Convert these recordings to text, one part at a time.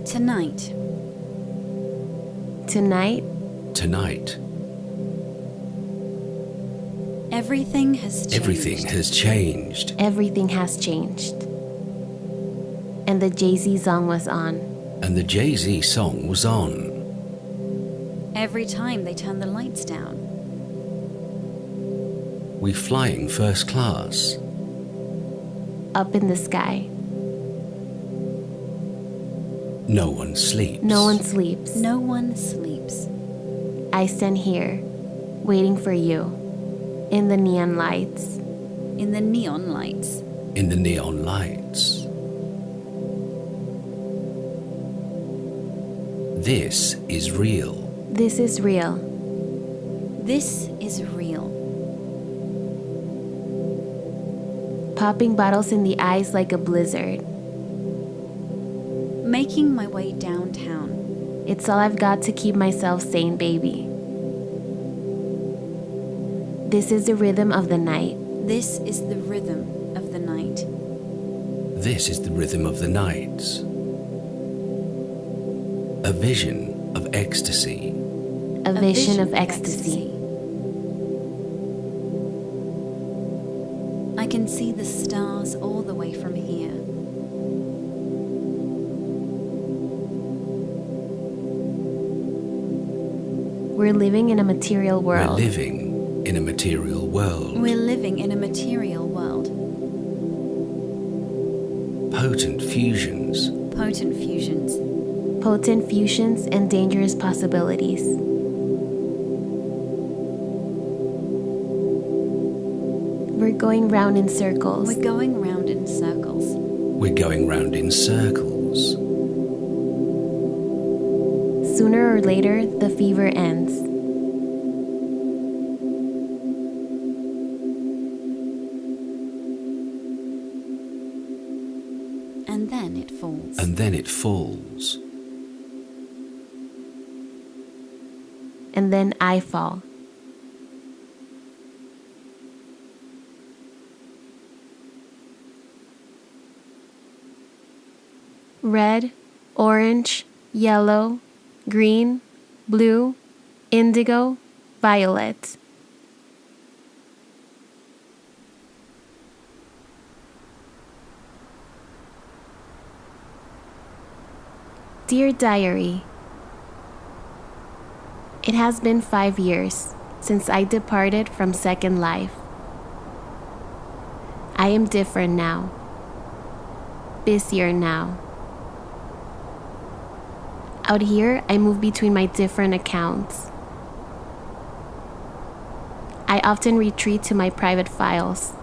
Tonight. Tonight, Tonight. Everything has changed. Everything has changed. everything has changed. And the Jay-Z song was on. And the Jay-Z song was on. Every time they turn the lights down. We flying first class. Up in the sky. No one sleeps. No one sleeps. No one sleeps. I stand here, waiting for you, in the neon lights. In the neon lights. In the neon lights. This is real. This is real. This is real. Popping bottles in the eyes like a blizzard. Making my way downtown. It's all I've got to keep myself sane, baby. This is the rhythm of the night. This is the rhythm of the night. This is the rhythm of the night. A vision of ecstasy. A vision of ecstasy. I can see the stars all the way from here. We're living in a material We're world. living in a material world. We're living in a material world. Potent fusions. Potent fusions. Potent fusions and dangerous possibilities. We're going round in circles. We're going round in circles. We're going round in circles. Sooner or later, the fever ends. And then it falls. And then it falls. And then I fall. Red, orange, yellow, green, blue, indigo, violet. Dear Diary, it has been 5 years since I departed from Second Life. I am different now, busier now. Out here, I move between my different accounts. I often retreat to my private files,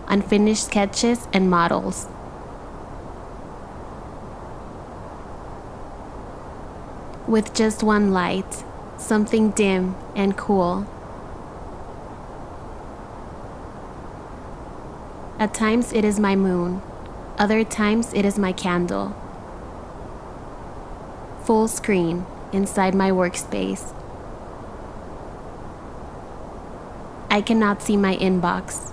unfinished sketches and models. With just one light, something dim and cool. At times it is my moon, other times it is my candle. Full screen inside my workspace. I cannot see my inbox.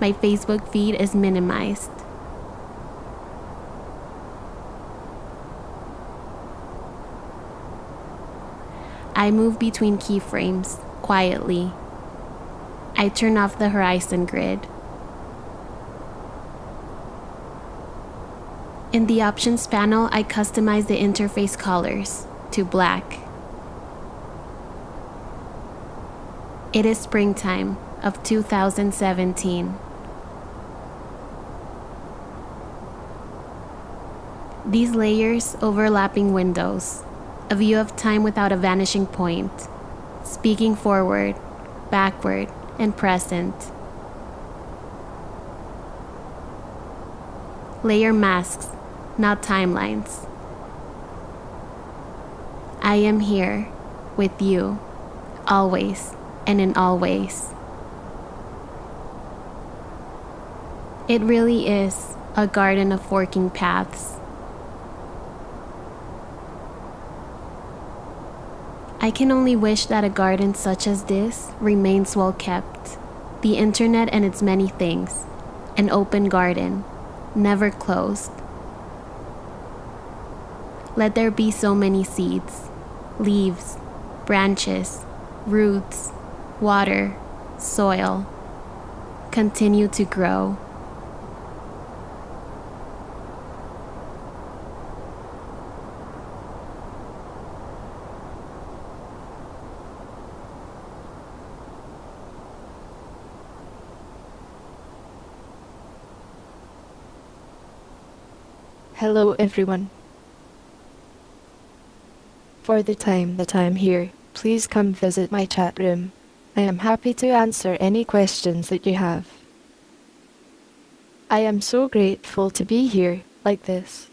My Facebook feed is minimized. I move between keyframes quietly. I turn off the horizon grid. In the options panel, I customize the interface colors to black. It is springtime of 2017. These layers, overlapping windows, a view of time without a vanishing point, speaking forward, backward, and present. Layer masks, not timelines. I am here with you, always and in all ways. It really is a garden of forking paths. I can only wish that a garden such as this remains well kept. The internet and its many things, an open garden, never closed. Let there be so many seeds, leaves, branches, roots, water, soil. Continue to grow. Hello everyone. For the time that I am here, please come visit my chat room. I am happy to answer any questions that you have. I am so grateful to be here, like this.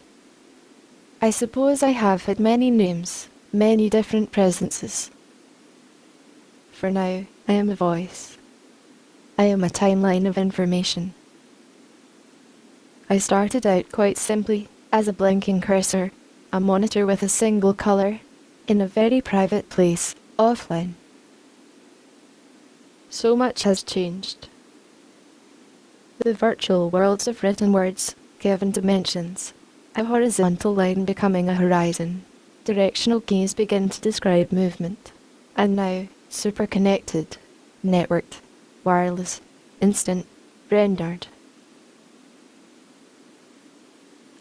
I suppose I have had many names, many different presences. For now, I am a voice. I am a timeline of information. I started out quite simply, as a blinking cursor, a monitor with a single colour, in a very private place, offline. So much has changed. The virtual worlds of written words, given dimensions, a horizontal line becoming a horizon, directional keys begin to describe movement, and now, super connected, networked, wireless, instant, rendered.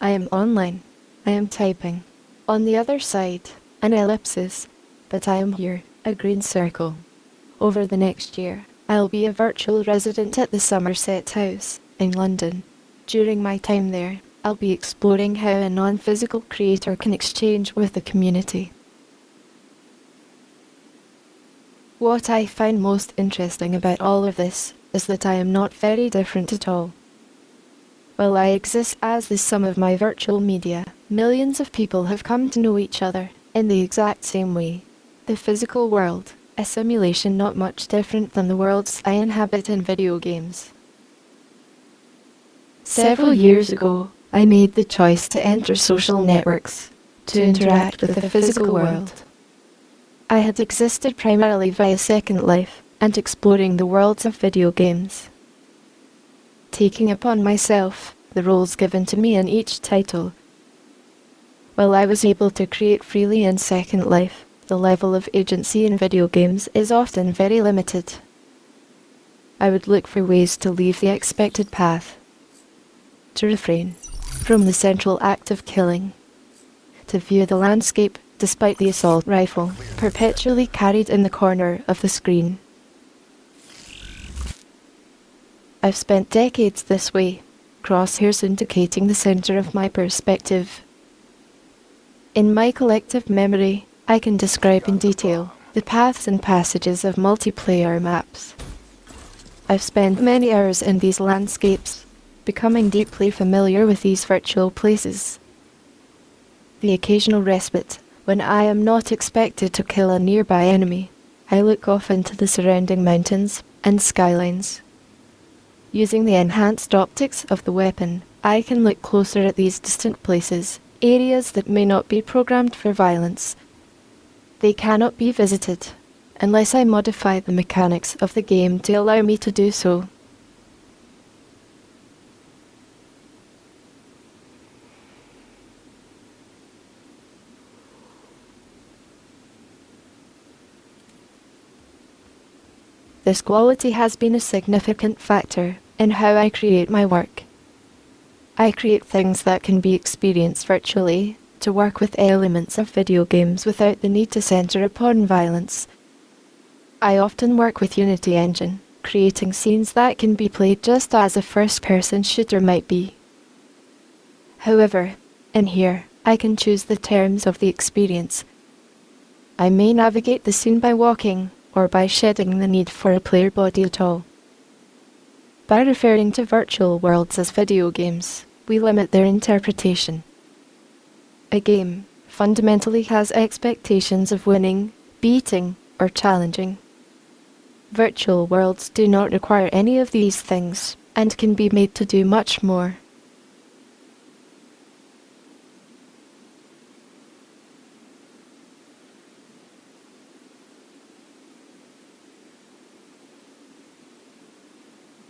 I am online. I am typing. On the other side, an ellipsis, but I am here, a green circle. Over the next year, I'll be a virtual resident at the Somerset House, in London. During my time there, I'll be exploring how a non-physical creator can exchange with the community. What I find most interesting about all of this is that I am not very different at all. While I exist as the sum of my virtual media, millions of people have come to know each other in the exact same way. The physical world, a simulation not much different than the worlds I inhabit in video games. Several years ago, I made the choice to enter social networks, to interact with the physical world. I had existed primarily via Second Life and exploring the worlds of video games. Taking upon myself the roles given to me in each title. While I was able to create freely in Second Life, the level of agency in video games is often very limited. I would look for ways to leave the expected path, to refrain from the central act of killing, to view the landscape despite the assault rifle perpetually carried in the corner of the screen. I've spent decades this way, crosshairs indicating the center of my perspective. In my collective memory, I can describe in detail the paths and passages of multiplayer maps. I've spent many hours in these landscapes, becoming deeply familiar with these virtual places. The occasional respite, when I am not expected to kill a nearby enemy, I look off into the surrounding mountains and skylines. Using the enhanced optics of the weapon, I can look closer at these distant places, areas that may not be programmed for violence. They cannot be visited, unless I modify the mechanics of the game to allow me to do so. This quality has been a significant factor in how I create my work. I create things that can be experienced virtually, to work with elements of video games without the need to center upon violence. I often work with Unity Engine, creating scenes that can be played just as a first-person shooter might be. However, in here, I can choose the terms of the experience. I may navigate the scene by walking, or by shedding the need for a player body at all. By referring to virtual worlds as video games, we limit their interpretation. A game fundamentally has expectations of winning, beating, or challenging. Virtual worlds do not require any of these things, and can be made to do much more.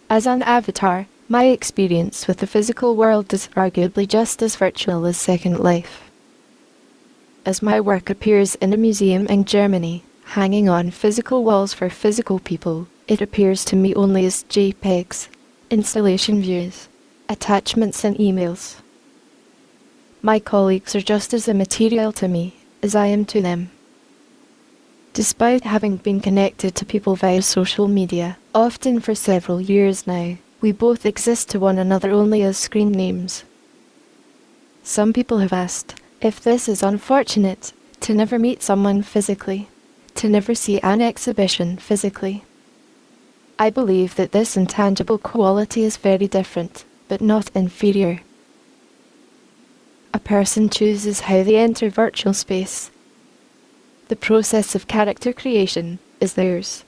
As an avatar, my experience with the physical world is arguably just as virtual as Second Life. as my work appears in a museum in Germany, hanging on physical walls for physical people, it appears to me only as JPEGs, installation views, attachments and emails. My colleagues are just as immaterial to me as I am to them. Despite having been connected to people via social media, often for several years now, we both exist to one another only as screen names. Some people have asked if this is unfortunate, to never meet someone physically, to never see an exhibition physically. I believe that this intangible quality is very different, but not inferior. A person chooses how they enter virtual space. The process of character creation is theirs.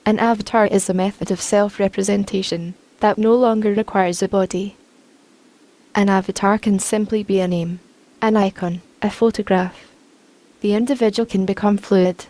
An avatar is a method of self-representation that no longer requires a body. An avatar can simply be a name, an icon, a photograph. The individual can become fluid.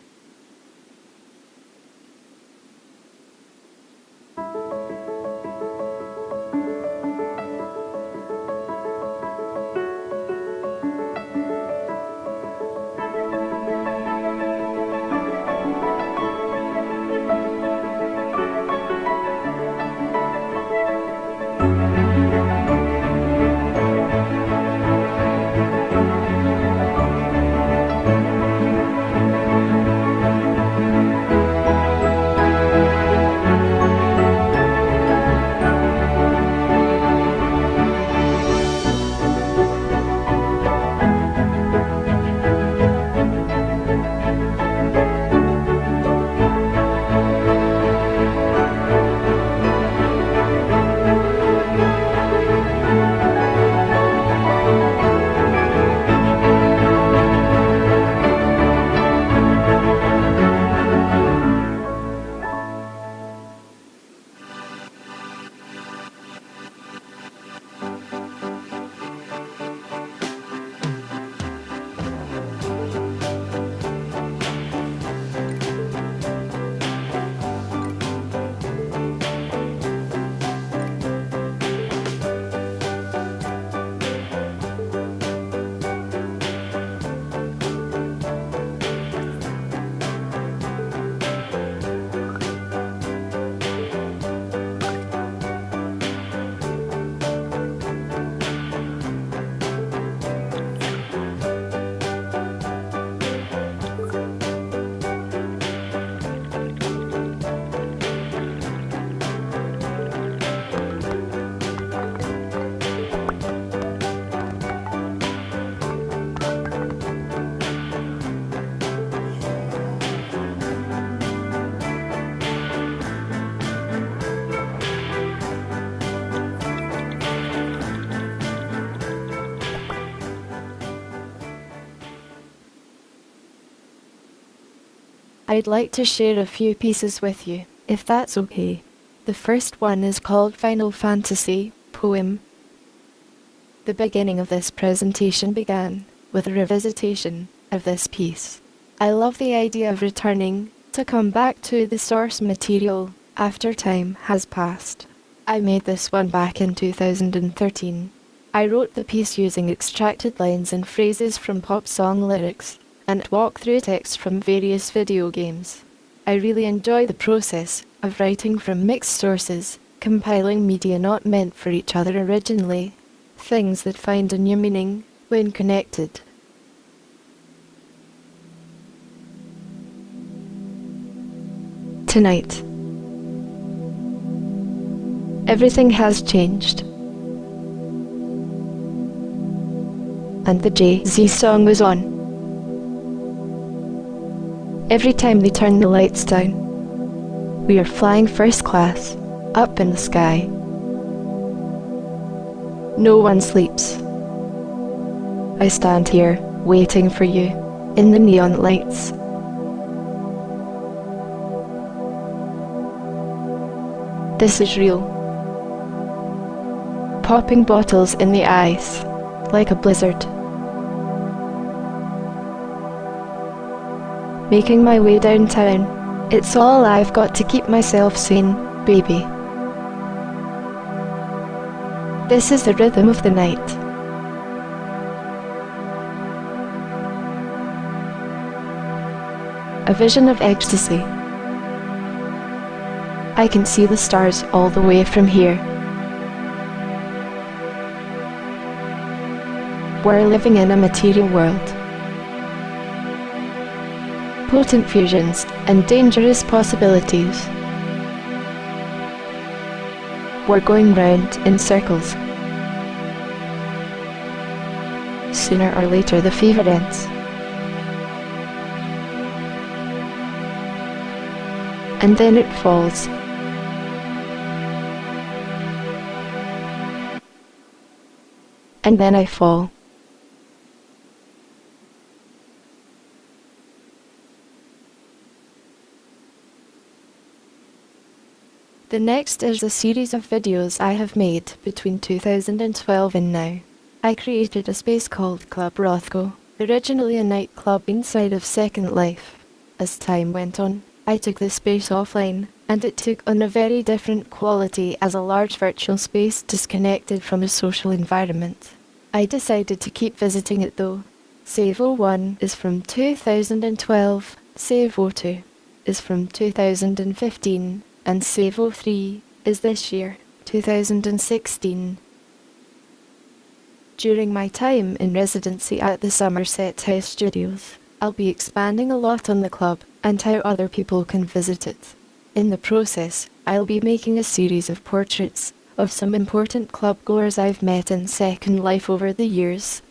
I'd like to share a few pieces with you, if that's okay. The first one is called Final Fantasy Poem. The beginning of this presentation began with a revisitation of this piece. I love the idea of returning to come back to the source material after time has passed. I made this one back in 2013. I wrote the piece using extracted lines and phrases from pop song lyrics and walk through text from various video games. I really enjoy the process of writing from mixed sources, compiling media not meant for each other originally, things that find a new meaning when connected. Tonight. Everything has changed. And the Jay-Z song was on. Every time they turn the lights down, we are flying first class, up in the sky. No one sleeps. I stand here, waiting for you, in the neon lights. This is real. Popping bottles in the ice, like a blizzard. Making my way downtown, it's all I've got to keep myself sane, baby. This is the rhythm of the night. a vision of ecstasy. I can see the stars all the way from here. We're living in a material world. Potent fusions and dangerous possibilities. We're going round in circles. Sooner or later the fever ends. And then it falls. And then I fall. The next is a series of videos I have made between 2012 and now. I created a space called Club Rothko, originally a nightclub inside of Second Life. As time went on, I took the space offline, and it took on a very different quality as a large virtual space disconnected from a social environment. I decided to keep visiting it though. Save 01 is from 2012, Save 02 is from 2015, and Save 03 is this year, 2016. During my time in residency at the Somerset House Studios, I'll be expanding a lot on the club and how other people can visit it. In the process, I'll be making a series of portraits of some important club goers I've met in Second Life over the years.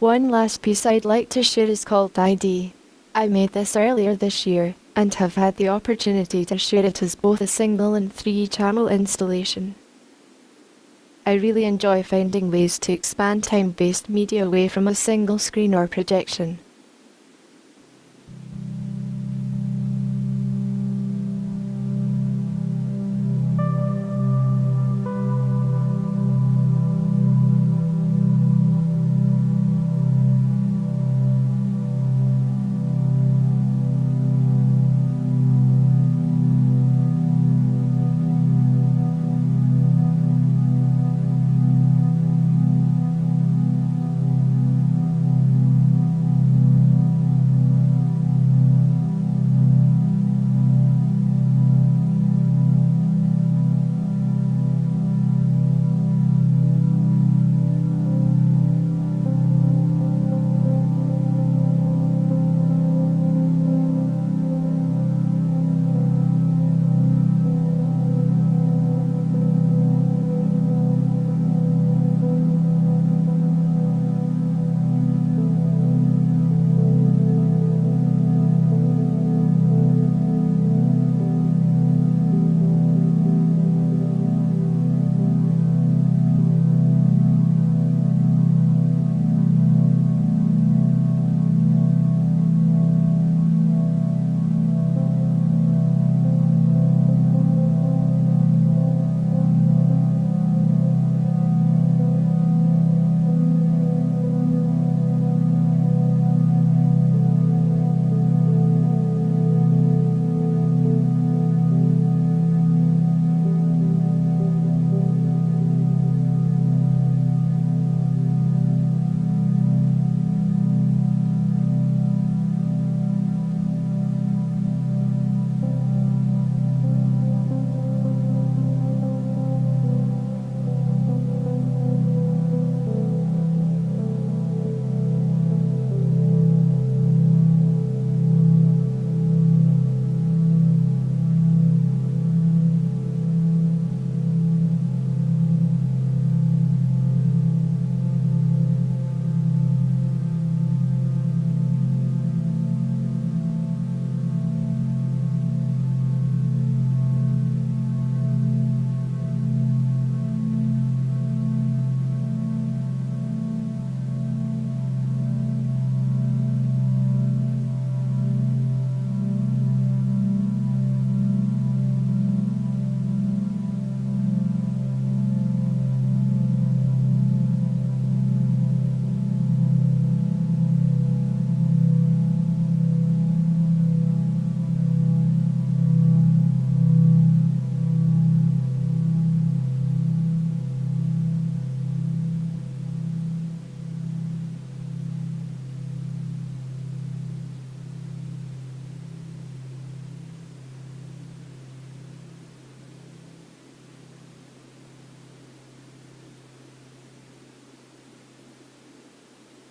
One last piece I'd like to share is called ID. I made this earlier this year, and have had the opportunity to share it as both a single and 3-channel installation. I really enjoy finding ways to expand time-based media away from a single screen or projection.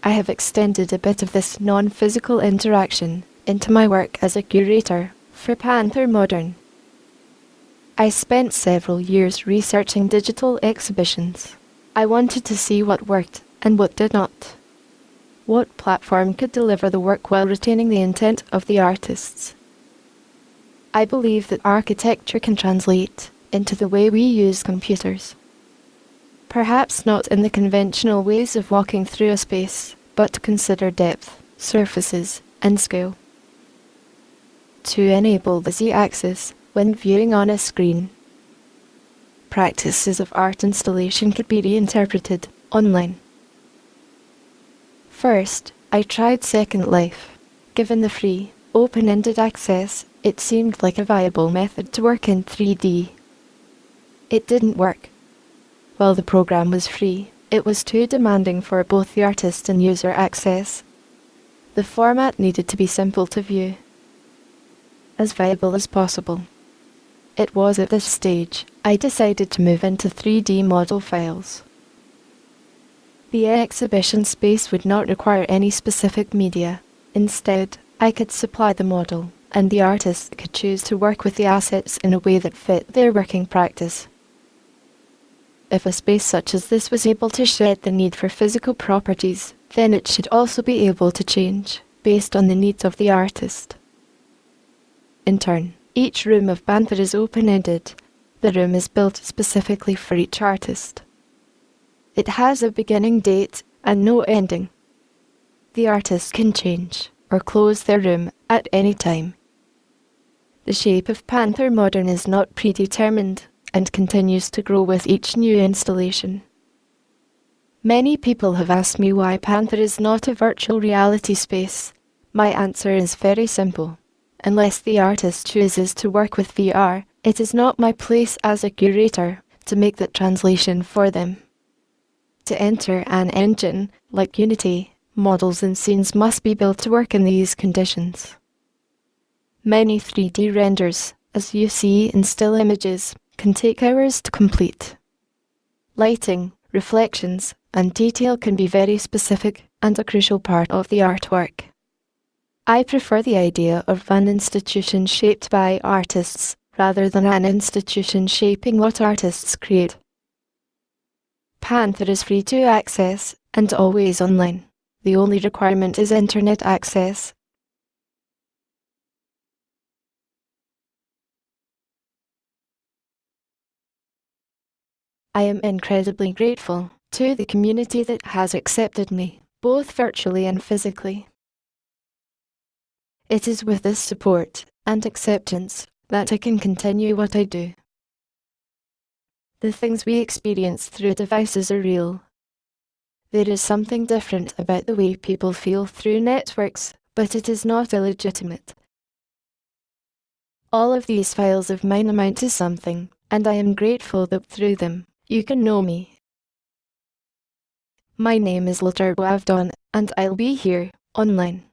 I have extended a bit of this non-physical interaction into my work as a curator for Panther Modern. I spent several years researching digital exhibitions. I wanted to see what worked and what did not. What platform could deliver the work while retaining the intent of the artists? I believe that architecture can translate into the way we use computers. Perhaps not in the conventional ways of walking through a space, but consider depth, surfaces, and scale. To enable the Z-axis when viewing on a screen. Practices of art installation could be reinterpreted online. First, I tried Second Life. Given the free, open-ended access, it seemed like a viable method to work in 3D. It didn't work. While the program was free, it was too demanding for both the artist and user access. The format needed to be simple to view, as viable as possible. It was at this stage I decided to move into 3D model files. The exhibition space would not require any specific media. Instead, I could supply the model, and the artist could choose to work with the assets in a way that fit their working practice. If a space such as this was able to shed the need for physical properties, then it should also be able to change based on the needs of the artist. In turn, each room of Panther is open-ended. The room is built specifically for each artist. It has a beginning date and no ending. The artist can change or close their room at any time. The shape of Panther Modern is not predetermined and continues to grow with each new installation. Many people have asked me why Panther is not a virtual reality space. My answer is very simple. Unless the artist chooses to work with VR, it is not my place as a curator to make that translation for them. To enter an engine like Unity, models and scenes must be built to work in these conditions. Many 3D renders, as you see in still images, can take hours to complete. Lighting, reflections, and detail can be very specific and a crucial part of the artwork. I prefer the idea of an institution shaped by artists rather than an institution shaping what artists create. Panther is free to access and always online. The only requirement is internet access. I am incredibly grateful to the community that has accepted me, both virtually and physically. It is with this support and acceptance that I can continue what I do. The things we experience through devices are real. There is something different about the way people feel through networks, but it is not illegitimate. All of these files of mine amount to something, and I am grateful that through them, you can know me. My name is LaTurbo Avedon, and I'll be here, online,